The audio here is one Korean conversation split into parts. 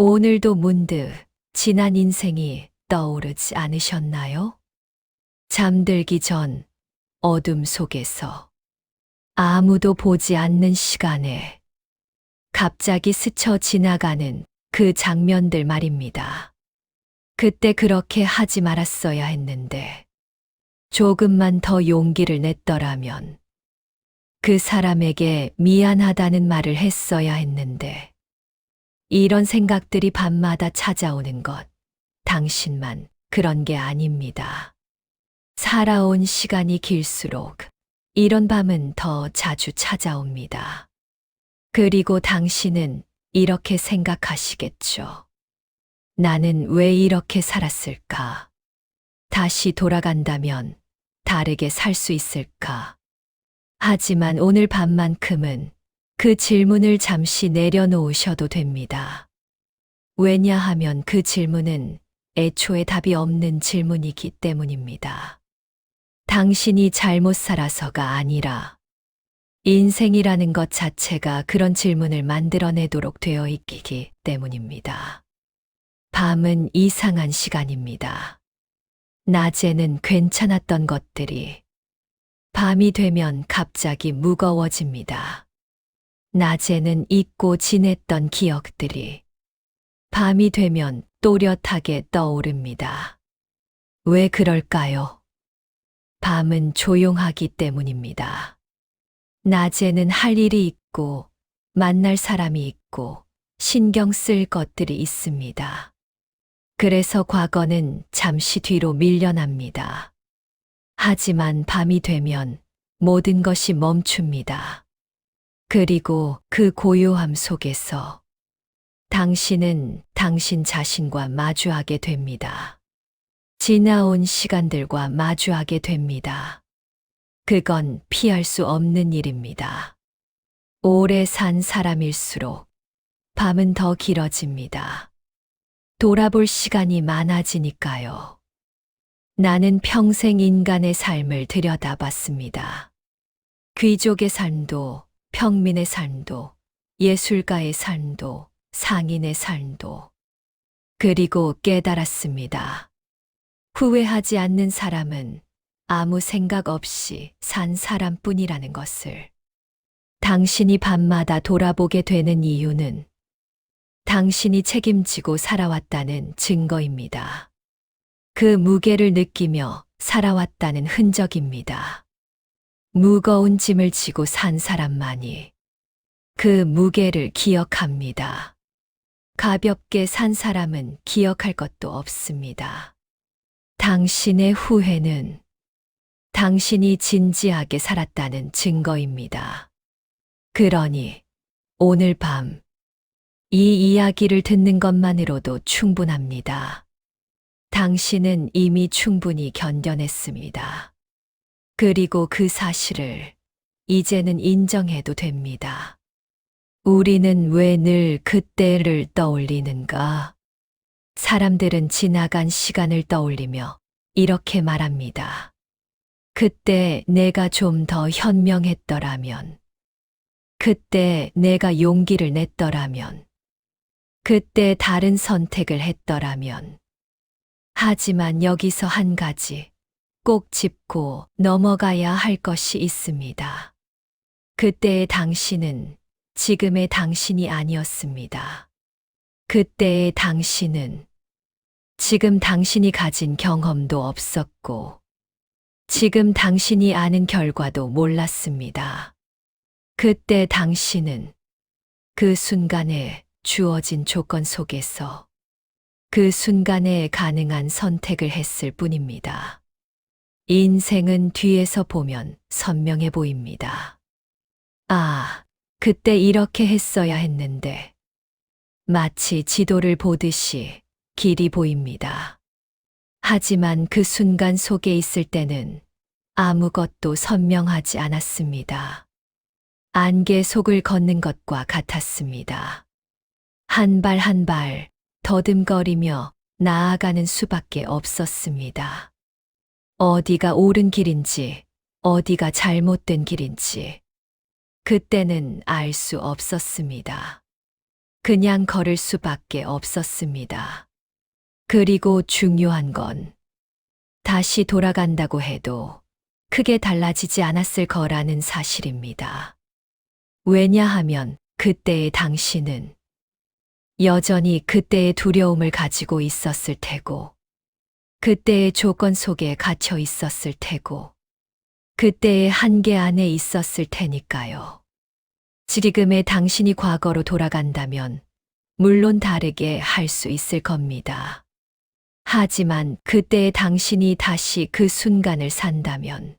오늘도 문득 지난 인생이 떠오르지 않으셨나요? 잠들기 전 어둠 속에서 아무도 보지 않는 시간에 갑자기 스쳐 지나가는 그 장면들 말입니다. 그때 그렇게 하지 말았어야 했는데, 조금만 더 용기를 냈더라면, 그 사람에게 미안하다는 말을 했어야 했는데, 이런 생각들이 밤마다 찾아오는 것, 당신만 그런 게 아닙니다. 살아온 시간이 길수록 이런 밤은 더 자주 찾아옵니다. 그리고 당신은 이렇게 생각하시겠죠. 나는 왜 이렇게 살았을까? 다시 돌아간다면 다르게 살 수 있을까? 하지만 오늘 밤만큼은 그 질문을 잠시 내려놓으셔도 됩니다. 왜냐하면 그 질문은 애초에 답이 없는 질문이기 때문입니다. 당신이 잘못 살아서가 아니라 인생이라는 것 자체가 그런 질문을 만들어내도록 되어 있기 때문입니다. 밤은 이상한 시간입니다. 낮에는 괜찮았던 것들이 밤이 되면 갑자기 무거워집니다. 낮에는 잊고 지냈던 기억들이 밤이 되면 또렷하게 떠오릅니다. 왜 그럴까요? 밤은 조용하기 때문입니다. 낮에는 할 일이 있고, 만날 사람이 있고, 신경 쓸 것들이 있습니다. 그래서 과거는 잠시 뒤로 밀려납니다. 하지만 밤이 되면 모든 것이 멈춥니다. 그리고 그 고요함 속에서 당신은 당신 자신과 마주하게 됩니다. 지나온 시간들과 마주하게 됩니다. 그건 피할 수 없는 일입니다. 오래 산 사람일수록 밤은 더 길어집니다. 돌아볼 시간이 많아지니까요. 나는 평생 인간의 삶을 들여다봤습니다. 귀족의 삶도, 평민의 삶도, 예술가의 삶도, 상인의 삶도. 그리고 깨달았습니다. 후회하지 않는 사람은 아무 생각 없이 산 사람뿐이라는 것을. 당신이 밤마다 돌아보게 되는 이유는 당신이 책임지고 살아왔다는 증거입니다. 그 무게를 느끼며 살아왔다는 흔적입니다. 무거운 짐을 지고 산 사람만이 그 무게를 기억합니다. 가볍게 산 사람은 기억할 것도 없습니다. 당신의 후회는 당신이 진지하게 살았다는 증거입니다. 그러니 오늘 밤 이 이야기를 듣는 것만으로도 충분합니다. 당신은 이미 충분히 견뎌냈습니다. 그리고 그 사실을 이제는 인정해도 됩니다. 우리는 왜 늘 그때를 떠올리는가? 사람들은 지나간 시간을 떠올리며 이렇게 말합니다. 그때 내가 좀 더 현명했더라면, 그때 내가 용기를 냈더라면, 그때 다른 선택을 했더라면. 하지만 여기서 한 가지 꼭 짚고 넘어가야 할 것이 있습니다. 그때의 당신은 지금의 당신이 아니었습니다. 그때의 당신은 지금 당신이 가진 경험도 없었고, 지금 당신이 아는 결과도 몰랐습니다. 그때 당신은 그 순간에 주어진 조건 속에서 그 순간에 가능한 선택을 했을 뿐입니다. 인생은 뒤에서 보면 선명해 보입니다. 아, 그때 이렇게 했어야 했는데. 마치 지도를 보듯이 길이 보입니다. 하지만 그 순간 속에 있을 때는 아무것도 선명하지 않았습니다. 안개 속을 걷는 것과 같았습니다. 한 발 한 발 더듬거리며 나아가는 수밖에 없었습니다. 어디가 옳은 길인지, 어디가 잘못된 길인지, 그때는 알 수 없었습니다. 그냥 걸을 수밖에 없었습니다. 그리고 중요한 건 다시 돌아간다고 해도 크게 달라지지 않았을 거라는 사실입니다. 왜냐하면 그때의 당신은 여전히 그때의 두려움을 가지고 있었을 테고, 그때의 조건 속에 갇혀 있었을 테고, 그때의 한계 안에 있었을 테니까요. 지금의 당신이 과거로 돌아간다면 물론 다르게 할 수 있을 겁니다. 하지만 그때의 당신이 다시 그 순간을 산다면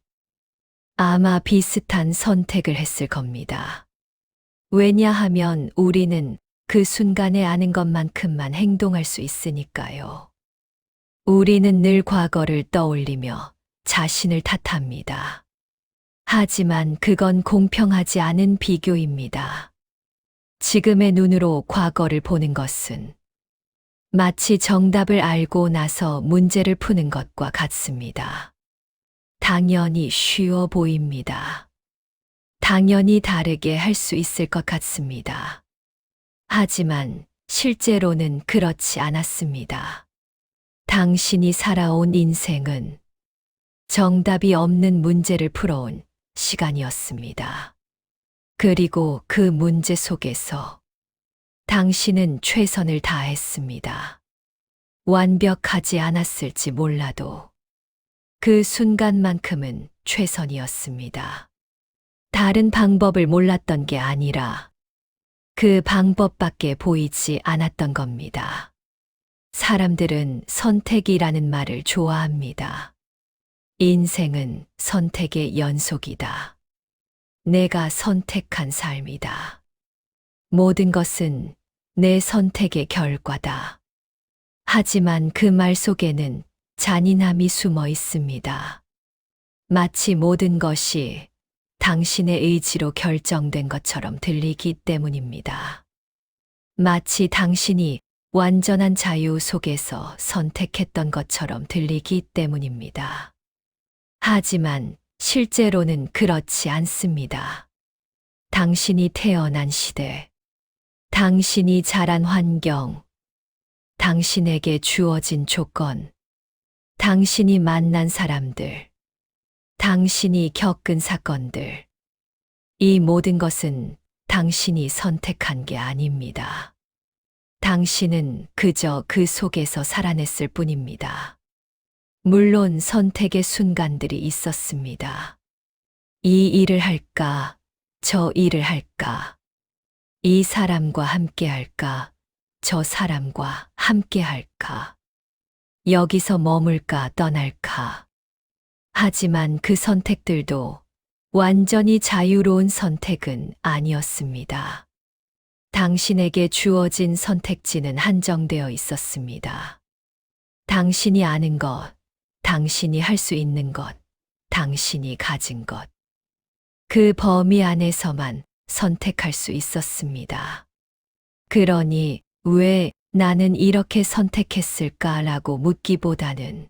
아마 비슷한 선택을 했을 겁니다. 왜냐하면 우리는 그 순간에 아는 것만큼만 행동할 수 있으니까요. 우리는 늘 과거를 떠올리며 자신을 탓합니다. 하지만 그건 공평하지 않은 비교입니다. 지금의 눈으로 과거를 보는 것은 마치 정답을 알고 나서 문제를 푸는 것과 같습니다. 당연히 쉬워 보입니다. 당연히 다르게 할 수 있을 것 같습니다. 하지만 실제로는 그렇지 않았습니다. 당신이 살아온 인생은 정답이 없는 문제를 풀어온 시간이었습니다. 그리고 그 문제 속에서 당신은 최선을 다했습니다. 완벽하지 않았을지 몰라도 그 순간만큼은 최선이었습니다. 다른 방법을 몰랐던 게 아니라 그 방법밖에 보이지 않았던 겁니다. 사람들은 선택이라는 말을 좋아합니다. 인생은 선택의 연속이다. 내가 선택한 삶이다. 모든 것은 내 선택의 결과다. 하지만 그 말 속에는 잔인함이 숨어 있습니다. 마치 모든 것이 당신의 의지로 결정된 것처럼 들리기 때문입니다. 마치 당신이 완전한 자유 속에서 선택했던 것처럼 들리기 때문입니다. 하지만 실제로는 그렇지 않습니다. 당신이 태어난 시대, 당신이 자란 환경, 당신에게 주어진 조건, 당신이 만난 사람들, 당신이 겪은 사건들, 이 모든 것은 당신이 선택한 게 아닙니다. 당신은 그저 그 속에서 살아냈을 뿐입니다. 물론 선택의 순간들이 있었습니다. 이 일을 할까, 저 일을 할까, 이 사람과 함께 할까, 저 사람과 함께 할까, 여기서 머물까 떠날까. 하지만 그 선택들도 완전히 자유로운 선택은 아니었습니다. 당신에게 주어진 선택지는 한정되어 있었습니다. 당신이 아는 것, 당신이 할 수 있는 것, 당신이 가진 것. 그 범위 안에서만 선택할 수 있었습니다. 그러니 왜 나는 이렇게 선택했을까라고 묻기보다는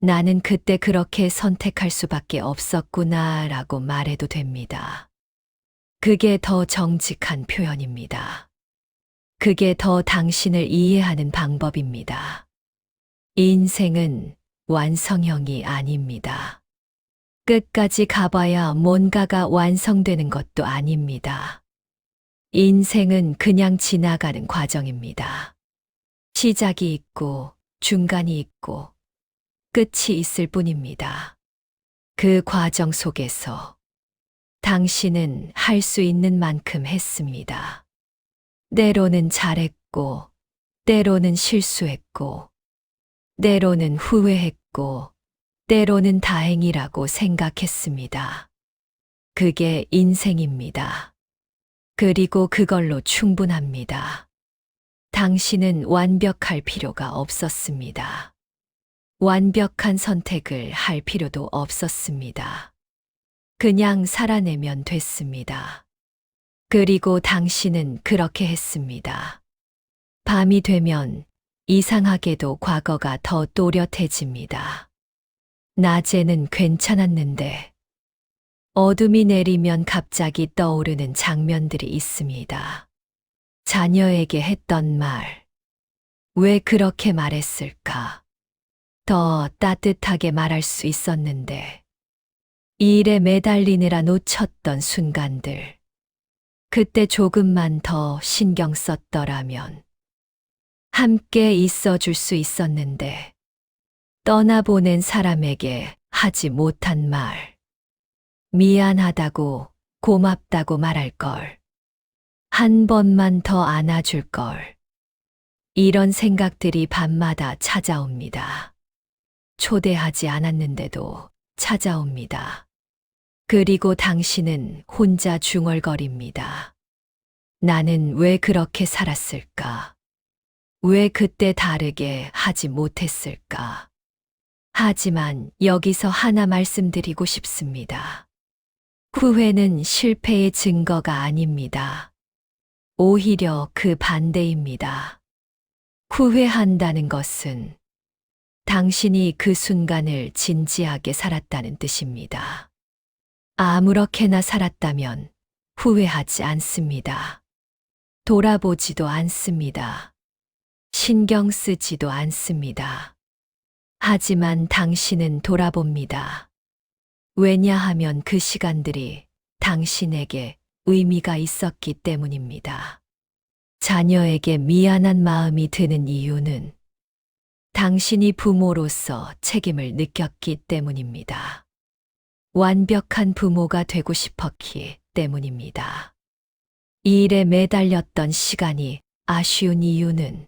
나는 그때 그렇게 선택할 수밖에 없었구나라고 말해도 됩니다. 그게 더 정직한 표현입니다. 그게 더 당신을 이해하는 방법입니다. 인생은 완성형이 아닙니다. 끝까지 가봐야 뭔가가 완성되는 것도 아닙니다. 인생은 그냥 지나가는 과정입니다. 시작이 있고 중간이 있고 끝이 있을 뿐입니다. 그 과정 속에서 당신은 할 수 있는 만큼 했습니다. 때로는 잘했고, 때로는 실수했고, 때로는 후회했고, 때로는 다행이라고 생각했습니다. 그게 인생입니다. 그리고 그걸로 충분합니다. 당신은 완벽할 필요가 없었습니다. 완벽한 선택을 할 필요도 없었습니다. 그냥 살아내면 됐습니다. 그리고 당신은 그렇게 했습니다. 밤이 되면 이상하게도 과거가 더 또렷해집니다. 낮에는 괜찮았는데 어둠이 내리면 갑자기 떠오르는 장면들이 있습니다. 자녀에게 했던 말. 왜 그렇게 말했을까? 더 따뜻하게 말할 수 있었는데. 일에 매달리느라 놓쳤던 순간들. 그때 조금만 더 신경 썼더라면 함께 있어 줄 수 있었는데 떠나보낸 사람에게 하지 못한 말. 미안하다고 고맙다고 말할 걸. 한 번만 더 안아줄 걸. 이런 생각들이 밤마다 찾아옵니다. 초대하지 않았는데도 찾아옵니다. 그리고 당신은 혼자 중얼거립니다. 나는 왜 그렇게 살았을까? 왜 그때 다르게 하지 못했을까? 하지만 여기서 하나 말씀드리고 싶습니다. 후회는 실패의 증거가 아닙니다. 오히려 그 반대입니다. 후회한다는 것은 당신이 그 순간을 진지하게 살았다는 뜻입니다. 아무렇게나 살았다면 후회하지 않습니다. 돌아보지도 않습니다. 신경 쓰지도 않습니다. 하지만 당신은 돌아봅니다. 왜냐하면 그 시간들이 당신에게 의미가 있었기 때문입니다. 자녀에게 미안한 마음이 드는 이유는 당신이 부모로서 책임을 느꼈기 때문입니다. 완벽한 부모가 되고 싶었기 때문입니다. 이 일에 매달렸던 시간이 아쉬운 이유는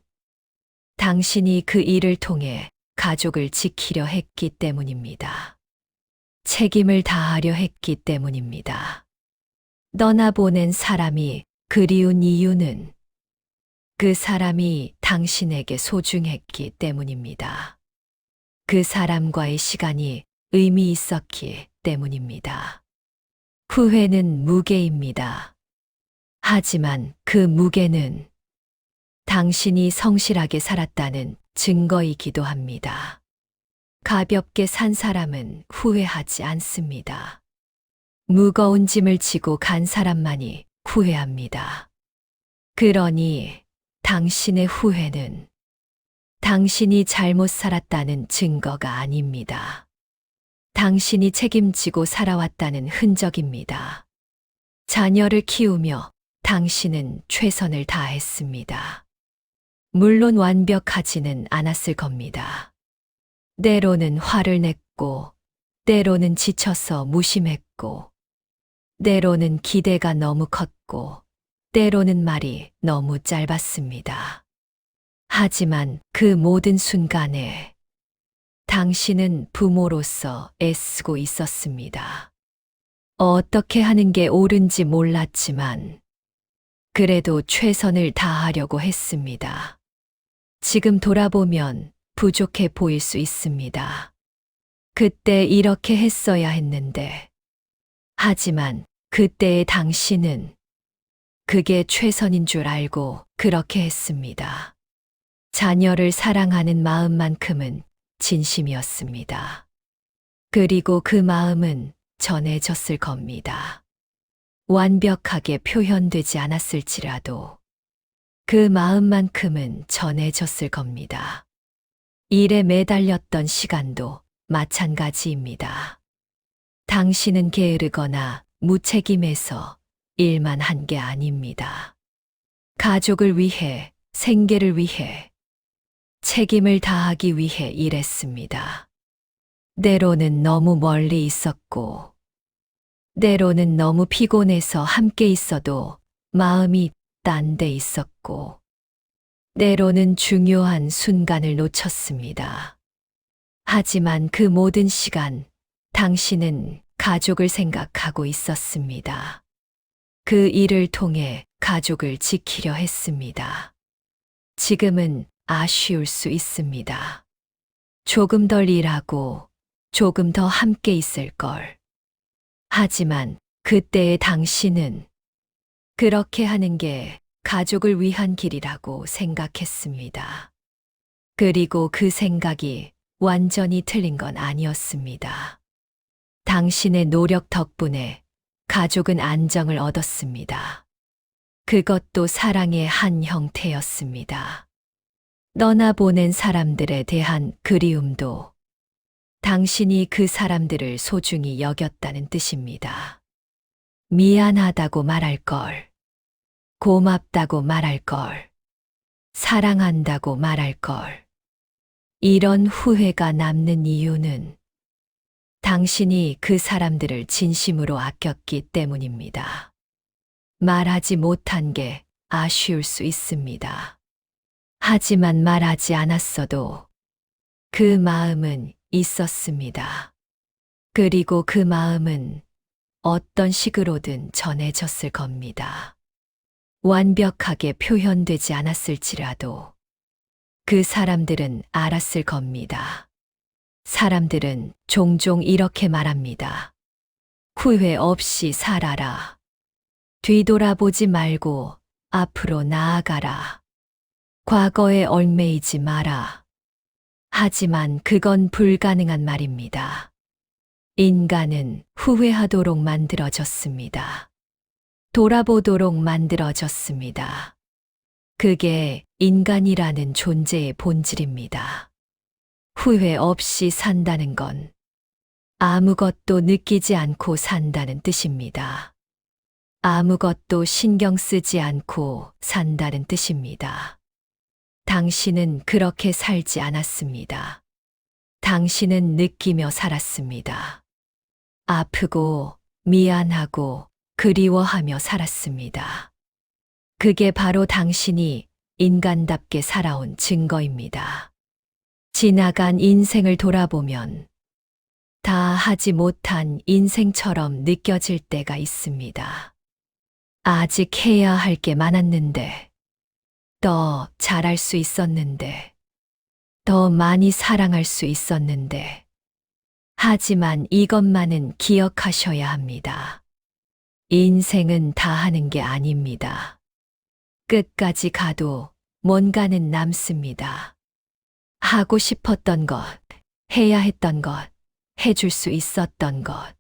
당신이 그 일을 통해 가족을 지키려 했기 때문입니다. 책임을 다하려 했기 때문입니다. 떠나보낸 사람이 그리운 이유는 그 사람이 당신에게 소중했기 때문입니다. 그 사람과의 시간이 의미 있었기 때문입니다. 후회는 무게입니다. 하지만 그 무게는 당신이 성실하게 살았다는 증거이기도 합니다. 가볍게 산 사람은 후회하지 않습니다. 무거운 짐을 지고 간 사람만이 후회합니다. 그러니 당신의 후회는 당신이 잘못 살았다는 증거가 아닙니다. 당신이 책임지고 살아왔다는 흔적입니다. 자녀를 키우며 당신은 최선을 다했습니다. 물론 완벽하지는 않았을 겁니다. 때로는 화를 냈고, 때로는 지쳐서 무심했고, 때로는 기대가 너무 컸고, 때로는 말이 너무 짧았습니다. 하지만 그 모든 순간에 당신은 부모로서 애쓰고 있었습니다. 어떻게 하는 게 옳은지 몰랐지만 그래도 최선을 다하려고 했습니다. 지금 돌아보면 부족해 보일 수 있습니다. 그때 이렇게 했어야 했는데. 하지만 그때의 당신은 그게 최선인 줄 알고 그렇게 했습니다. 자녀를 사랑하는 마음만큼은 진심이었습니다. 그리고 그 마음은 전해졌을 겁니다. 완벽하게 표현되지 않았을지라도 그 마음만큼은 전해졌을 겁니다. 일에 매달렸던 시간도 마찬가지입니다. 당신은 게으르거나 무책임해서 일만 한 게 아닙니다. 가족을 위해, 생계를 위해, 책임을 다하기 위해 일했습니다. 때로는 너무 멀리 있었고, 때로는 너무 피곤해서 함께 있어도 마음이 딴 데 있었고, 때로는 중요한 순간을 놓쳤습니다. 하지만 그 모든 시간, 당신은 가족을 생각하고 있었습니다. 그 일을 통해 가족을 지키려 했습니다. 지금은 아쉬울 수 있습니다. 조금 덜 일하고 조금 더 함께 있을 걸. 하지만 그때의 당신은 그렇게 하는 게 가족을 위한 길이라고 생각했습니다. 그리고 그 생각이 완전히 틀린 건 아니었습니다. 당신의 노력 덕분에 가족은 안정을 얻었습니다. 그것도 사랑의 한 형태였습니다. 떠나보낸 사람들에 대한 그리움도 당신이 그 사람들을 소중히 여겼다는 뜻입니다. 미안하다고 말할 걸, 고맙다고 말할 걸, 사랑한다고 말할 걸. 이런 후회가 남는 이유는 당신이 그 사람들을 진심으로 아꼈기 때문입니다. 말하지 못한 게 아쉬울 수 있습니다. 하지만 말하지 않았어도 그 마음은 있었습니다. 그리고 그 마음은 어떤 식으로든 전해졌을 겁니다. 완벽하게 표현되지 않았을지라도 그 사람들은 알았을 겁니다. 사람들은 종종 이렇게 말합니다. 후회 없이 살아라. 뒤돌아보지 말고 앞으로 나아가라. 과거에 얽매이지 마라. 하지만 그건 불가능한 말입니다. 인간은 후회하도록 만들어졌습니다. 돌아보도록 만들어졌습니다. 그게 인간이라는 존재의 본질입니다. 후회 없이 산다는 건 아무것도 느끼지 않고 산다는 뜻입니다. 아무것도 신경 쓰지 않고 산다는 뜻입니다. 당신은 그렇게 살지 않았습니다. 당신은 느끼며 살았습니다. 아프고 미안하고 그리워하며 살았습니다. 그게 바로 당신이 인간답게 살아온 증거입니다. 지나간 인생을 돌아보면 다 하지 못한 인생처럼 느껴질 때가 있습니다. 아직 해야 할 게 많았는데, 더 잘할 수 있었는데, 더 많이 사랑할 수 있었는데, 하지만 이것만은 기억하셔야 합니다. 인생은 다 하는 게 아닙니다. 끝까지 가도 뭔가는 남습니다. 하고 싶었던 것, 해야 했던 것, 해줄 수 있었던 것.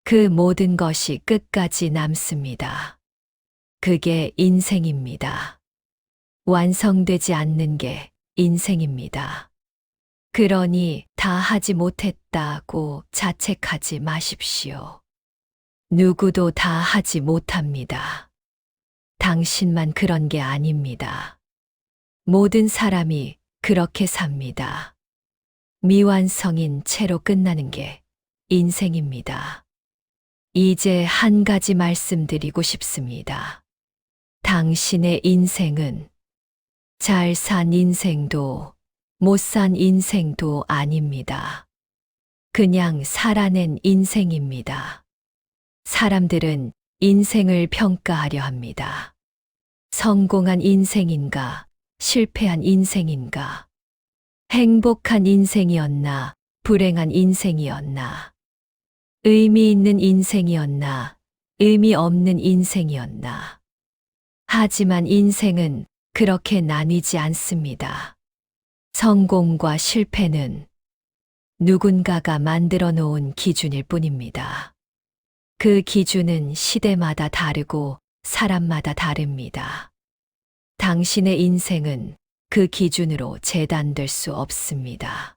그 모든 것이 끝까지 남습니다. 그게 인생입니다. 완성되지 않는 게 인생입니다. 그러니 다 하지 못했다고 자책하지 마십시오. 누구도 다 하지 못합니다. 당신만 그런 게 아닙니다. 모든 사람이 그렇게 삽니다. 미완성인 채로 끝나는 게 인생입니다. 이제 한 가지 말씀드리고 싶습니다. 당신의 인생은 잘 산 인생도 못 산 인생도 아닙니다. 그냥 살아낸 인생입니다. 사람들은 인생을 평가하려 합니다. 성공한 인생인가, 실패한 인생인가, 행복한 인생이었나, 불행한 인생이었나, 의미 있는 인생이었나, 의미 없는 인생이었나. 하지만 인생은 그렇게 나뉘지 않습니다. 성공과 실패는 누군가가 만들어 놓은 기준일 뿐입니다. 그 기준은 시대마다 다르고 사람마다 다릅니다. 당신의 인생은 그 기준으로 재단될 수 없습니다.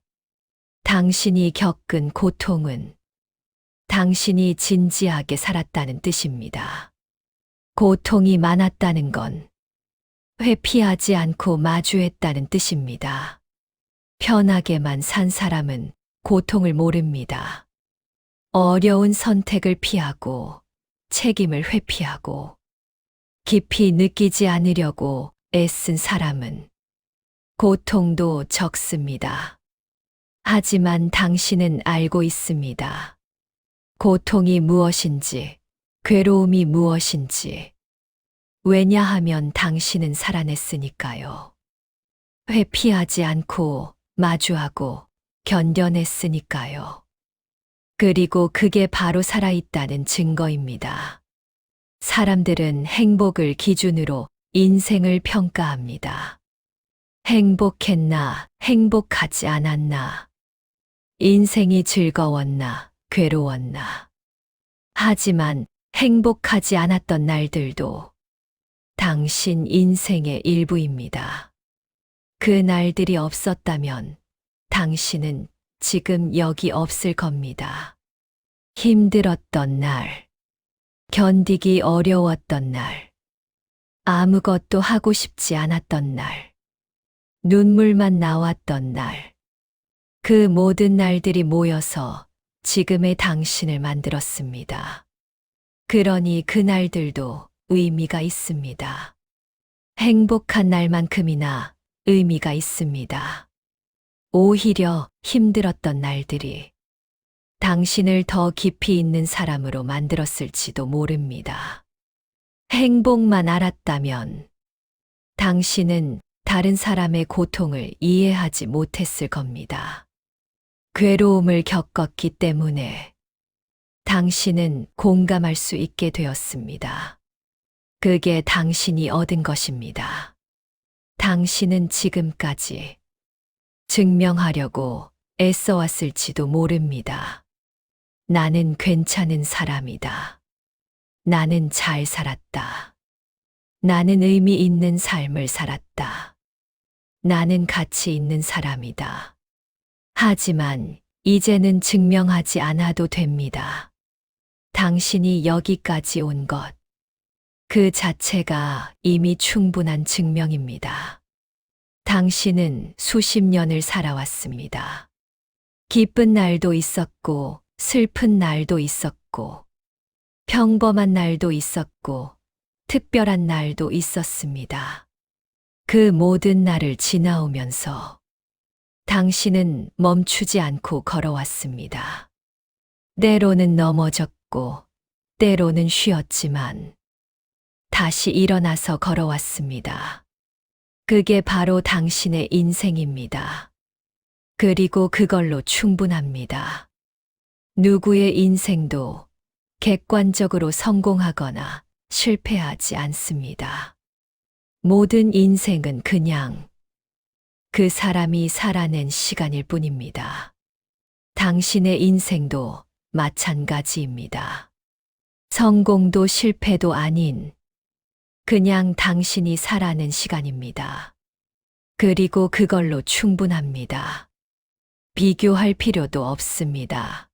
당신이 겪은 고통은 당신이 진지하게 살았다는 뜻입니다. 고통이 많았다는 건 회피하지 않고 마주했다는 뜻입니다. 편하게만 산 사람은 고통을 모릅니다. 어려운 선택을 피하고 책임을 회피하고 깊이 느끼지 않으려고 애쓴 사람은 고통도 적습니다. 하지만 당신은 알고 있습니다. 고통이 무엇인지, 괴로움이 무엇인지. 왜냐하면 당신은 살아냈으니까요. 회피하지 않고 마주하고 견뎌냈으니까요. 그리고 그게 바로 살아있다는 증거입니다. 사람들은 행복을 기준으로 인생을 평가합니다. 행복했나, 행복하지 않았나, 인생이 즐거웠나, 괴로웠나. 하지만 행복하지 않았던 날들도 당신 인생의 일부입니다. 그 날들이 없었다면 당신은 지금 여기 없을 겁니다. 힘들었던 날, 견디기 어려웠던 날, 아무것도 하고 싶지 않았던 날, 눈물만 나왔던 날, 그 모든 날들이 모여서 지금의 당신을 만들었습니다. 그러니 그 날들도 의미가 있습니다. 행복한 날만큼이나 의미가 있습니다. 오히려 힘들었던 날들이 당신을 더 깊이 있는 사람으로 만들었을지도 모릅니다. 행복만 알았다면 당신은 다른 사람의 고통을 이해하지 못했을 겁니다. 괴로움을 겪었기 때문에 당신은 공감할 수 있게 되었습니다. 그게 당신이 얻은 것입니다. 당신은 지금까지 증명하려고 애써왔을지도 모릅니다. 나는 괜찮은 사람이다. 나는 잘 살았다. 나는 의미 있는 삶을 살았다. 나는 가치 있는 사람이다. 하지만 이제는 증명하지 않아도 됩니다. 당신이 여기까지 온 것, 그 자체가 이미 충분한 증명입니다. 당신은 수십 년을 살아왔습니다. 기쁜 날도 있었고, 슬픈 날도 있었고, 평범한 날도 있었고, 특별한 날도 있었습니다. 그 모든 날을 지나오면서 당신은 멈추지 않고 걸어왔습니다. 때로는 넘어졌고, 때로는 쉬었지만, 다시 일어나서 걸어왔습니다. 그게 바로 당신의 인생입니다. 그리고 그걸로 충분합니다. 누구의 인생도 객관적으로 성공하거나 실패하지 않습니다. 모든 인생은 그냥 그 사람이 살아낸 시간일 뿐입니다. 당신의 인생도 마찬가지입니다. 성공도 실패도 아닌 그냥 당신이 살아낸 시간입니다. 그리고 그걸로 충분합니다. 비교할 필요도 없습니다.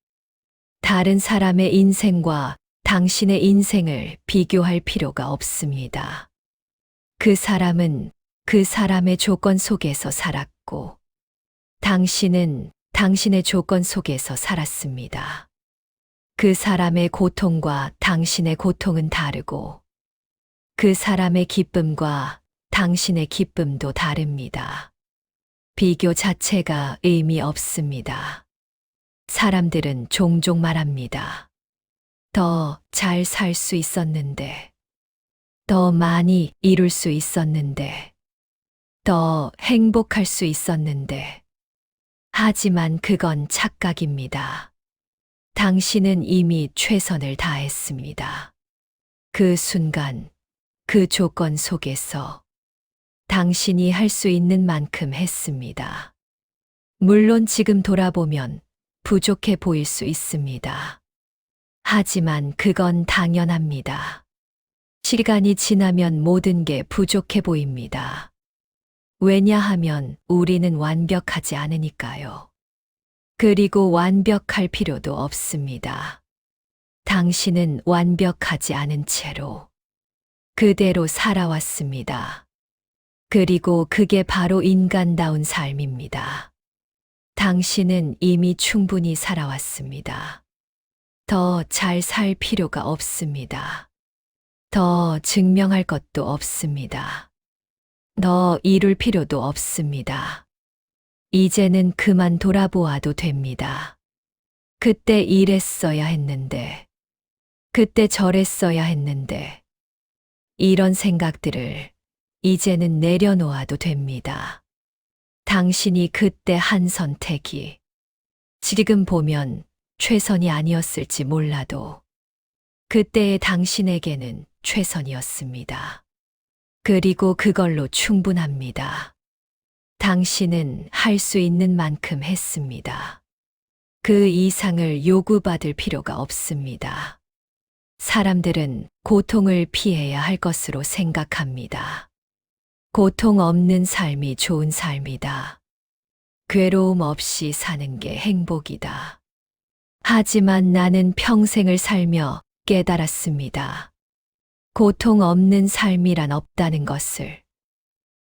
다른 사람의 인생과 당신의 인생을 비교할 필요가 없습니다. 그 사람은 그 사람의 조건 속에서 살았고, 당신은 당신의 조건 속에서 살았습니다. 그 사람의 고통과 당신의 고통은 다르고, 그 사람의 기쁨과 당신의 기쁨도 다릅니다. 비교 자체가 의미 없습니다. 사람들은 종종 말합니다. 더 잘 살 수 있었는데, 더 많이 이룰 수 있었는데, 더 행복할 수 있었는데. 하지만 그건 착각입니다. 당신은 이미 최선을 다했습니다. 그 순간, 그 조건 속에서 당신이 할 수 있는 만큼 했습니다. 물론 지금 돌아보면 부족해 보일 수 있습니다. 하지만 그건 당연합니다. 시간이 지나면 모든 게 부족해 보입니다. 왜냐하면 우리는 완벽하지 않으니까요. 그리고 완벽할 필요도 없습니다. 당신은 완벽하지 않은 채로 그대로 살아왔습니다. 그리고 그게 바로 인간다운 삶입니다. 당신은 이미 충분히 살아왔습니다. 더 잘 살 필요가 없습니다. 더 증명할 것도 없습니다. 더 이룰 필요도 없습니다. 이제는 그만 돌아보아도 됩니다. 그때 이랬어야 했는데, 그때 저랬어야 했는데, 이런 생각들을 이제는 내려놓아도 됩니다. 당신이 그때 한 선택이 지금 보면 최선이 아니었을지 몰라도 그때의 당신에게는 최선이었습니다. 그리고 그걸로 충분합니다. 당신은 할 수 있는 만큼 했습니다. 그 이상을 요구받을 필요가 없습니다. 사람들은 고통을 피해야 할 것으로 생각합니다. 고통 없는 삶이 좋은 삶이다. 괴로움 없이 사는 게 행복이다. 하지만 나는 평생을 살며 깨달았습니다. 고통 없는 삶이란 없다는 것을.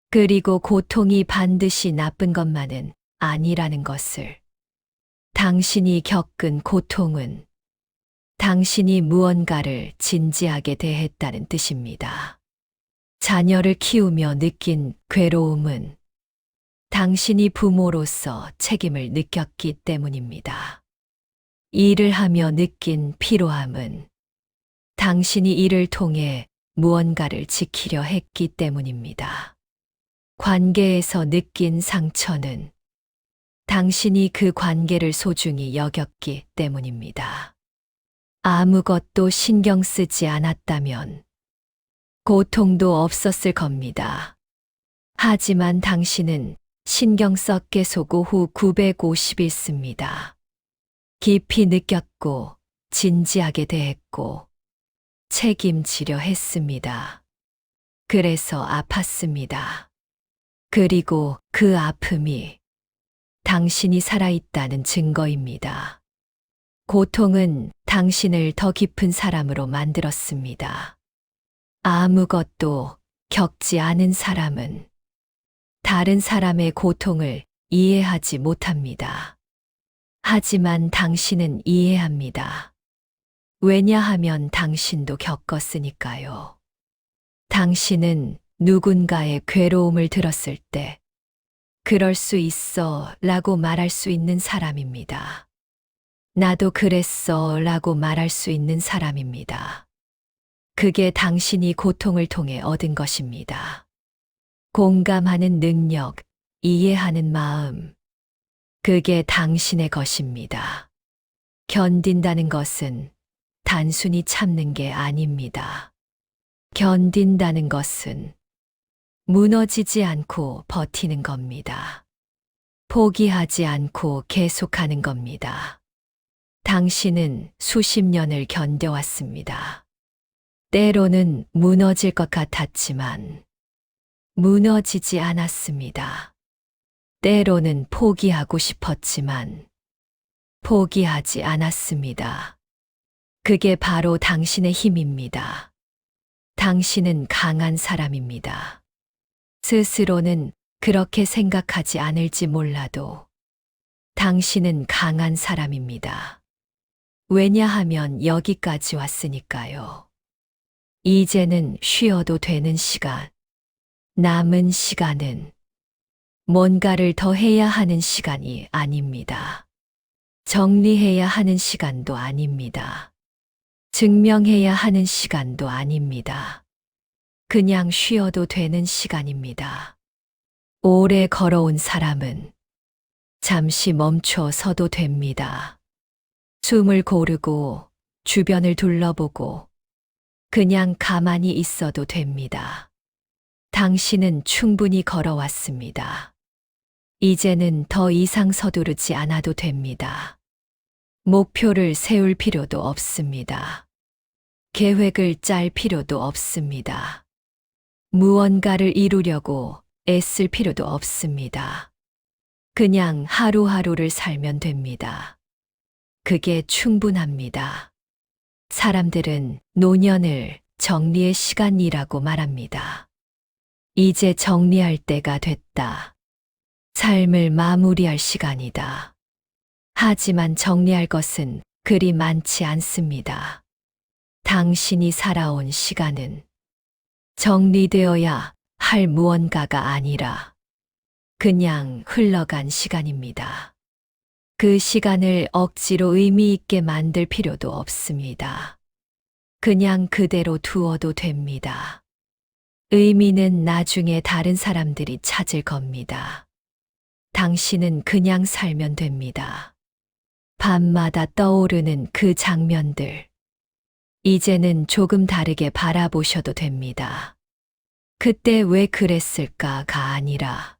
그리고 고통이 반드시 나쁜 것만은 아니라는 것을. 당신이 겪은 고통은 당신이 무언가를 진지하게 대했다는 뜻입니다. 자녀를 키우며 느낀 괴로움은 당신이 부모로서 책임을 느꼈기 때문입니다. 일을 하며 느낀 피로함은 당신이 일을 통해 무언가를 지키려 했기 때문입니다. 관계에서 느낀 상처는 당신이 그 관계를 소중히 여겼기 때문입니다. 아무것도 신경 쓰지 않았다면 고통도 없었을 겁니다. 하지만 당신은 신경 썼게 소고 후 951습니다. 깊이 느꼈고 진지하게 대했고 책임지려 했습니다. 그래서 아팠습니다. 그리고 그 아픔이 당신이 살아있다는 증거입니다. 고통은 당신을 더 깊은 사람으로 만들었습니다. 아무것도 겪지 않은 사람은 다른 사람의 고통을 이해하지 못합니다. 하지만 당신은 이해합니다. 왜냐하면 당신도 겪었으니까요. 당신은 누군가의 괴로움을 들었을 때 그럴 수 있어 라고 말할 수 있는 사람입니다. 나도 그랬어 라고 말할 수 있는 사람입니다. 그게 당신이 고통을 통해 얻은 것입니다. 공감하는 능력, 이해하는 마음. 그게 당신의 것입니다. 견딘다는 것은 단순히 참는 게 아닙니다. 견딘다는 것은 무너지지 않고 버티는 겁니다. 포기하지 않고 계속하는 겁니다. 당신은 수십 년을 견뎌왔습니다. 때로는 무너질 것 같았지만 무너지지 않았습니다. 때로는 포기하고 싶었지만 포기하지 않았습니다. 그게 바로 당신의 힘입니다. 당신은 강한 사람입니다. 스스로는 그렇게 생각하지 않을지 몰라도 당신은 강한 사람입니다. 왜냐하면 여기까지 왔으니까요. 이제는 쉬어도 되는 시간. 남은 시간은 뭔가를 더 해야 하는 시간이 아닙니다. 정리해야 하는 시간도 아닙니다. 증명해야 하는 시간도 아닙니다. 그냥 쉬어도 되는 시간입니다. 오래 걸어온 사람은 잠시 멈춰 서도 됩니다. 숨을 고르고 주변을 둘러보고 그냥 가만히 있어도 됩니다. 당신은 충분히 걸어왔습니다. 이제는 더 이상 서두르지 않아도 됩니다. 목표를 세울 필요도 없습니다. 계획을 짤 필요도 없습니다. 무언가를 이루려고 애쓸 필요도 없습니다. 그냥 하루하루를 살면 됩니다. 그게 충분합니다. 사람들은 노년을 정리의 시간이라고 말합니다. 이제 정리할 때가 됐다. 삶을 마무리할 시간이다. 하지만 정리할 것은 그리 많지 않습니다. 당신이 살아온 시간은 정리되어야 할 무언가가 아니라 그냥 흘러간 시간입니다. 그 시간을 억지로 의미 있게 만들 필요도 없습니다. 그냥 그대로 두어도 됩니다. 의미는 나중에 다른 사람들이 찾을 겁니다. 당신은 그냥 살면 됩니다. 밤마다 떠오르는 그 장면들. 이제는 조금 다르게 바라보셔도 됩니다. 그때 왜 그랬을까가 아니라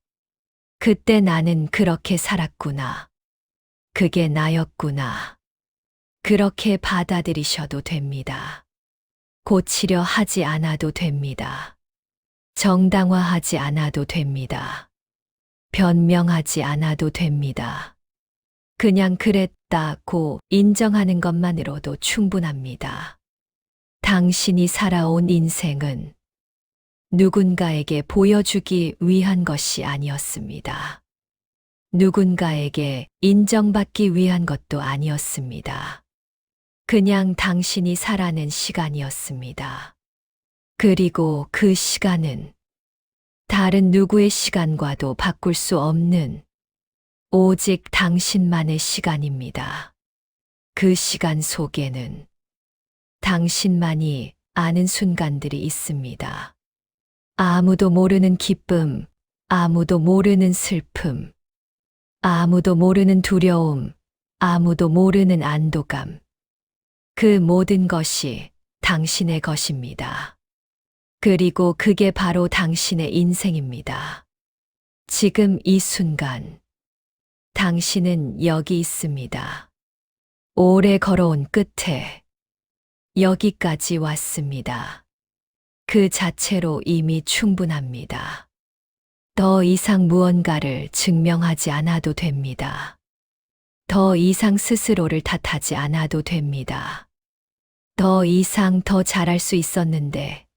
그때 나는 그렇게 살았구나. 그게 나였구나. 그렇게 받아들이셔도 됩니다. 고치려 하지 않아도 됩니다. 정당화하지 않아도 됩니다. 변명하지 않아도 됩니다. 그냥 그랬다고 인정하는 것만으로도 충분합니다. 당신이 살아온 인생은 누군가에게 보여주기 위한 것이 아니었습니다. 누군가에게 인정받기 위한 것도 아니었습니다. 그냥 당신이 살아낸 시간이었습니다. 그리고 그 시간은 다른 누구의 시간과도 바꿀 수 없는 오직 당신만의 시간입니다. 그 시간 속에는 당신만이 아는 순간들이 있습니다. 아무도 모르는 기쁨, 아무도 모르는 슬픔, 아무도 모르는 두려움, 아무도 모르는 안도감. 그 모든 것이 당신의 것입니다. 그리고 그게 바로 당신의 인생입니다. 지금 이 순간, 당신은 여기 있습니다. 오래 걸어온 끝에 여기까지 왔습니다. 그 자체로 이미 충분합니다. 더 이상 무언가를 증명하지 않아도 됩니다. 더 이상 스스로를 탓하지 않아도 됩니다. 더 이상 더 잘할 수 있었는데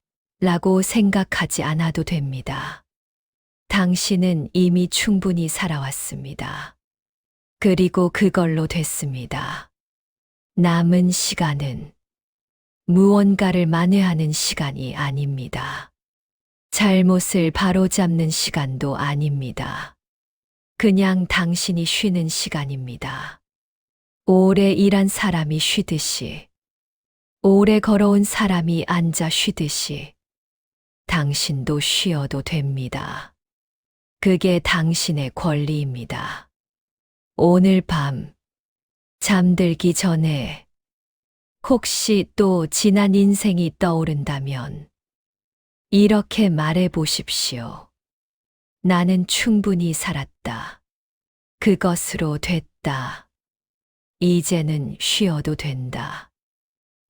라고 생각하지 않아도 됩니다. 당신은 이미 충분히 살아왔습니다. 그리고 그걸로 됐습니다. 남은 시간은 무언가를 만회하는 시간이 아닙니다. 잘못을 바로잡는 시간도 아닙니다. 그냥 당신이 쉬는 시간입니다. 오래 일한 사람이 쉬듯이, 오래 걸어온 사람이 앉아 쉬듯이, 당신도 쉬어도 됩니다. 그게 당신의 권리입니다. 오늘 밤, 잠들기 전에 혹시 또 지난 인생이 떠오른다면 이렇게 말해 보십시오. 나는 충분히 살았다. 그것으로 됐다. 이제는 쉬어도 된다.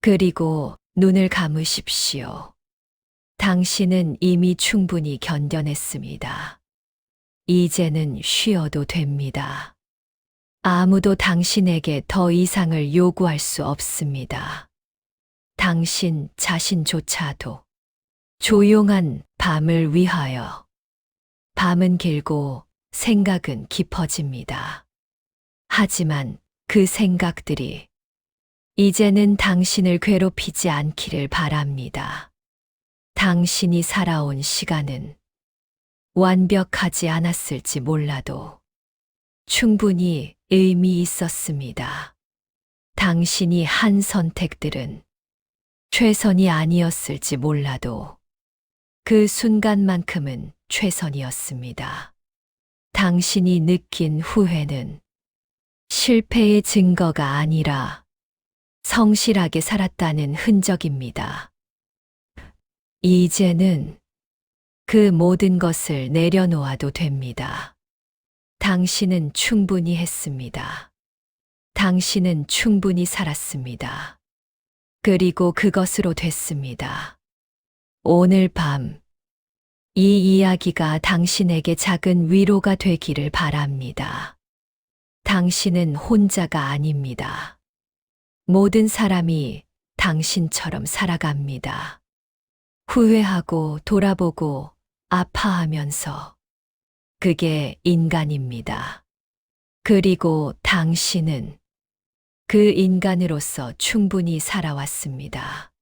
그리고 눈을 감으십시오. 당신은 이미 충분히 견뎌냈습니다. 이제는 쉬어도 됩니다. 아무도 당신에게 더 이상을 요구할 수 없습니다. 당신 자신조차도 조용한 밤을 위하여. 밤은 길고 생각은 깊어집니다. 하지만 그 생각들이 이제는 당신을 괴롭히지 않기를 바랍니다. 당신이 살아온 시간은 완벽하지 않았을지 몰라도 충분히 의미 있었습니다. 당신이 한 선택들은 최선이 아니었을지 몰라도 그 순간만큼은 최선이었습니다. 당신이 느낀 후회는 실패의 증거가 아니라 성실하게 살았다는 흔적입니다. 이제는 그 모든 것을 내려놓아도 됩니다. 당신은 충분히 했습니다. 당신은 충분히 살았습니다. 그리고 그것으로 됐습니다. 오늘 밤, 이 이야기가 당신에게 작은 위로가 되기를 바랍니다. 당신은 혼자가 아닙니다. 모든 사람이 당신처럼 살아갑니다. 후회하고 돌아보고 아파하면서. 그게 인간입니다. 그리고 당신은 그 인간으로서 충분히 살아왔습니다.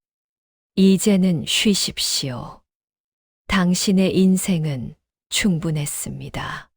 이제는 쉬십시오. 당신의 인생은 충분했습니다.